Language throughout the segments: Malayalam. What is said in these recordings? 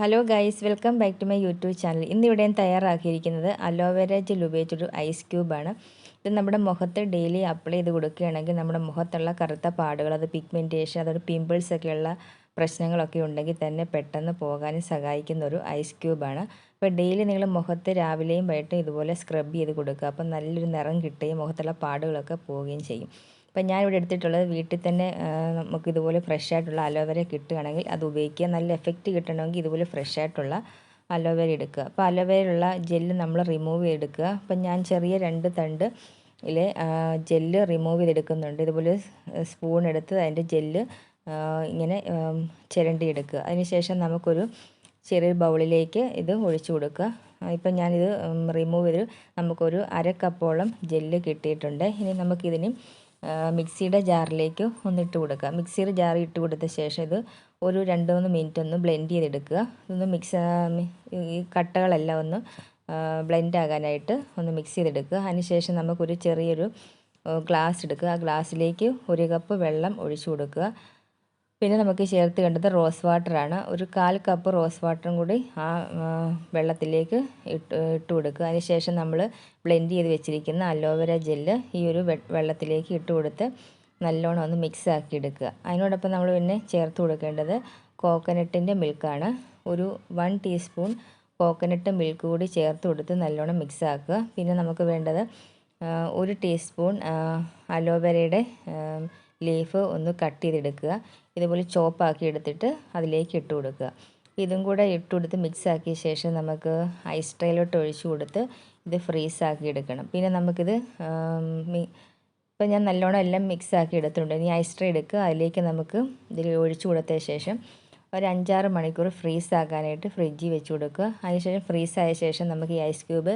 Hello guys, welcome back to my YouTube channel. ഇന്നിവിടെ ഞാൻ തയ്യാറാക്കിയിരിക്കുന്നത് അലോവേര ജെൽ ഉപയോഗിച്ചൊരു ഐസ് ക്യൂബാണ്. ഇത് നമ്മുടെ മുഖത്ത് ഡെയിലി അപ്ലൈ ചെയ്ത് കൊടുക്കുകയാണെങ്കിൽ നമ്മുടെ മുഖത്തുള്ള കറുത്ത പാടുകൾ, അത് പിഗ്മെൻറ്റേഷൻ, അതൊരു പിമ്പിൾസൊക്കെയുള്ള പ്രശ്നങ്ങളൊക്കെ ഉണ്ടെങ്കിൽ തന്നെ പെട്ടെന്ന് പോകാനും സഹായിക്കുന്ന ഒരു ഐസ് ക്യൂബാണ്. അപ്പോൾ ഡെയിലി നിങ്ങൾ മുഖത്ത് രാവിലെയും വൈകിട്ടും ഇതുപോലെ സ്ക്രബ് ചെയ്ത് കൊടുക്കുക. അപ്പം നല്ലൊരു നിറം കിട്ടുകയും മുഖത്തുള്ള പാടുകളൊക്കെ പോവുകയും ചെയ്യും. അപ്പം ഞാനിവിടെ എടുത്തിട്ടുള്ളത് വീട്ടിൽ തന്നെ നമുക്ക് ഇതുപോലെ ഫ്രഷ് ആയിട്ടുള്ള അലോവേര കിട്ടുകയാണെങ്കിൽ അത് ഉപയോഗിക്കുക. നല്ല എഫക്റ്റ് കിട്ടണമെങ്കിൽ ഇതുപോലെ ഫ്രഷ് ആയിട്ടുള്ള അലോവേര എടുക്കുക. അപ്പോൾ അലോവേരയുള്ള ജെല്ല് നമ്മൾ റിമൂവ് ചെയ്തെടുക്കുക. അപ്പം ഞാൻ ചെറിയ 2 തണ്ട് ജെല്ല് റിമൂവ് ചെയ്തെടുക്കുന്നുണ്ട്. ഇതുപോലെ സ്പൂൺ എടുത്ത് അതിൻ്റെ ജെല്ല് ഇങ്ങനെ ചിരണ്ടിയെടുക്കുക. അതിനുശേഷം നമുക്കൊരു ചെറിയ ബൗളിലേക്ക് ഇത് ഒഴിച്ചു കൊടുക്കുക. ഇപ്പം ഞാനിത് റിമൂവ് ചെയ്ത് നമുക്കൊരു 1/2 കപ്പോളം ജെല്ല് കിട്ടിയിട്ടുണ്ട്. ഇനി നമുക്കിതിന് മിക്സിയുടെ ജാറിലേക്ക് ഒന്നിട്ട് കൊടുക്കുക. മിക്സിയുടെ ജാറിൽ ഇട്ട് കൊടുത്ത ശേഷം ഇത് ഒരു 2-3 മിനിറ്റ് ഒന്ന് ബ്ലെൻഡ് ചെയ്തെടുക്കുക. ഇതൊന്ന് ഈ കട്ടകളെല്ലാം ഒന്ന് ബ്ലെൻഡ് ആകാനായിട്ട് ഒന്ന് മിക്സ് ചെയ്തെടുക്കുക. അതിനുശേഷം നമുക്കൊരു ചെറിയൊരു ഗ്ലാസ് എടുക്കുക. ആ ഗ്ലാസ്സിലേക്ക് 1 കപ്പ് വെള്ളം ഒഴിച്ചു കൊടുക്കുക. പിന്നെ നമുക്ക് ചേർത്ത് വേണ്ടത് റോസ് വാട്ടറാണ്. ഒരു 1/4 കപ്പ് റോസ് വാട്ടറും കൂടി ആ വെള്ളത്തിലേക്ക് ഇട്ട് കൊടുക്കുക. അതിനുശേഷം നമ്മൾ ബ്ലെൻഡ് ചെയ്ത് വെച്ചിരിക്കുന്ന അലോവേര ജെല്ല് ഈ ഒരു വെള്ളത്തിലേക്ക് ഇട്ട് കൊടുത്ത് നല്ലോണം ഒന്ന് മിക്സ് ആക്കി എടുക്കുക. അതിനോടൊപ്പം നമ്മൾ പിന്നെ ചേർത്ത് കൊടുക്കേണ്ടത് കോക്കനട്ടിൻ്റെ മിൽക്കാണ്. ഒരു 1 ടീസ്പൂൺ കോക്കനട്ട് മിൽക്ക് കൂടി ചേർത്ത് കൊടുത്ത് നല്ലോണം മിക്സ് ആക്കുക. പിന്നെ നമുക്ക് വേണ്ടത് 1 ടീസ്പൂൺ അലോവേരയുടെ ലീഫ് ഒന്ന് കട്ട് ചെയ്തെടുക്കുക. ഇതുപോലെ ചോപ്പാക്കി എടുത്തിട്ട് അതിലേക്ക് ഇട്ട് കൊടുക്കുക. ഇതും കൂടെ ഇട്ട് കൊടുത്ത് മിക്സ് ആക്കിയ ശേഷം നമുക്ക് ഐസ് ട്രേയിലോട്ട് ഒഴിച്ചു കൊടുത്ത് ഇത് ഫ്രീസാക്കി എടുക്കണം. പിന്നെ നമുക്കിത് ഇപ്പം ഞാൻ നല്ലോണം എല്ലാം മിക്സ് ആക്കി എടുത്തിട്ടുണ്ട്. ഇനി ഐസ് ട്രേ എടുക്കുക. അതിലേക്ക് നമുക്ക് ഇതിൽ ഒഴിച്ചു കൊടുത്ത ശേഷം ഒരു 5-6 മണിക്കൂർ ഫ്രീസാക്കാനായിട്ട് ഫ്രിഡ്ജിൽ വെച്ച് കൊടുക്കുക. അതിനുശേഷം ഫ്രീസായ ശേഷം നമുക്ക് ഈ ഐസ് ക്യൂബ്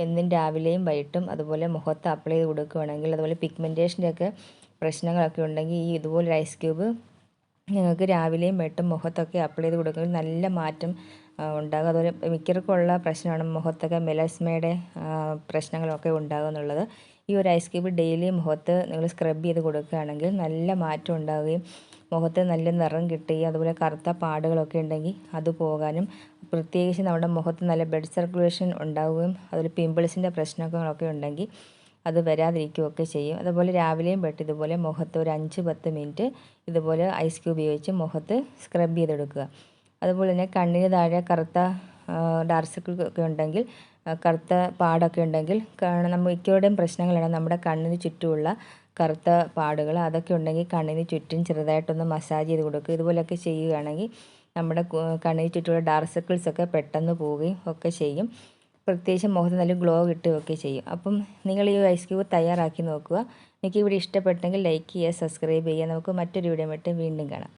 എന്നും രാവിലെയും വൈകിട്ടും അതുപോലെ മുഖത്ത് അപ്ലൈ ചെയ്ത് കൊടുക്കുകയാണെങ്കിൽ, അതുപോലെ പിഗ്മെൻറ്റേഷൻ്റെയൊക്കെ പ്രശ്നങ്ങളൊക്കെ ഉണ്ടെങ്കിൽ ഈ ഇതുപോലൊരു ഐസ് ക്യൂബ് നിങ്ങൾക്ക് രാവിലെയും വൈകിട്ടും മുഖത്തൊക്കെ അപ്ലൈ ചെയ്ത് കൊടുക്കുന്നത് നല്ല മാറ്റം ഉണ്ടാകും. അതുപോലെ മിക്കവർക്കും ഉള്ള പ്രശ്നമാണ് മുഖത്തൊക്കെ മെലസ്മയുടെ പ്രശ്നങ്ങളൊക്കെ ഉണ്ടാകും എന്നുള്ളത്. ഈ ഒരു ഐസ് ക്യൂബ് ഡെയിലി മുഖത്ത് നിങ്ങൾ സ്ക്രബ് ചെയ്ത് കൊടുക്കുകയാണെങ്കിൽ നല്ല മാറ്റം ഉണ്ടാകുകയും മുഖത്ത് നല്ല നിറം കിട്ടുകയും അതുപോലെ കറുത്ത പാടുകളൊക്കെ ഉണ്ടെങ്കിൽ അത് പോകാനും, പ്രത്യേകിച്ച് നമ്മുടെ മുഖത്ത് നല്ല ബ്ലഡ് സർക്കുലേഷൻ ഉണ്ടാവുകയും അതുപോലെ പിമ്പിൾസിൻ്റെ പ്രശ്നങ്ങളൊക്കെ ഉണ്ടെങ്കിൽ അത് വരാതിരിക്കുകയൊക്കെ ചെയ്യും. അതുപോലെ രാവിലെയും വൈകിട്ടും ഇതുപോലെ മുഖത്ത് ഒരു 5-10 മിനിറ്റ് ഇതുപോലെ ഐസ് ക്യൂബ് ഉപയോഗിച്ച് മുഖത്ത് സ്ക്രബ് ചെയ്തെടുക്കുക. അതുപോലെ തന്നെ കണ്ണിന് താഴെ കറുത്ത ഡാർക്ക് സർക്കിളൊക്കെ ഉണ്ടെങ്കിൽ, കറുത്ത പാടൊക്കെ ഉണ്ടെങ്കിൽ, നമ്മൾ മിക്കവരുടെയും പ്രശ്നങ്ങളാണ് നമ്മുടെ കണ്ണിന് ചുറ്റുമുള്ള കറുത്ത പാടുകൾ. അതൊക്കെ ഉണ്ടെങ്കിൽ കണ്ണിന് ചുറ്റും ചെറുതായിട്ടൊന്ന് മസാജ് ചെയ്ത് കൊടുക്കുക. ഇതുപോലെയൊക്കെ ചെയ്യുകയാണെങ്കിൽ നമ്മുടെ കണ്ണിന് ചുറ്റുമുള്ള ഡാർക്ക് സർക്കിൾസൊക്കെ പെട്ടെന്ന് പോവുകയും ഒക്കെ ചെയ്യും. പ്രത്യേകിച്ച് മുഖത്ത് നല്ല ഗ്ലോ കിട്ടുകയൊക്കെ ചെയ്യും. അപ്പം നിങ്ങൾ ഈ ഐസ് ക്യൂബ് തയ്യാറാക്കി നോക്കുക. എനിക്ക് ഇവിടെ ഇഷ്ടപ്പെട്ടെങ്കിൽ ലൈക്ക് ചെയ്യുക, സബ്സ്ക്രൈബ് ചെയ്യുക. നമുക്ക് മറ്റൊരു വീഡിയോ ആയിട്ട് വീണ്ടും കാണാം.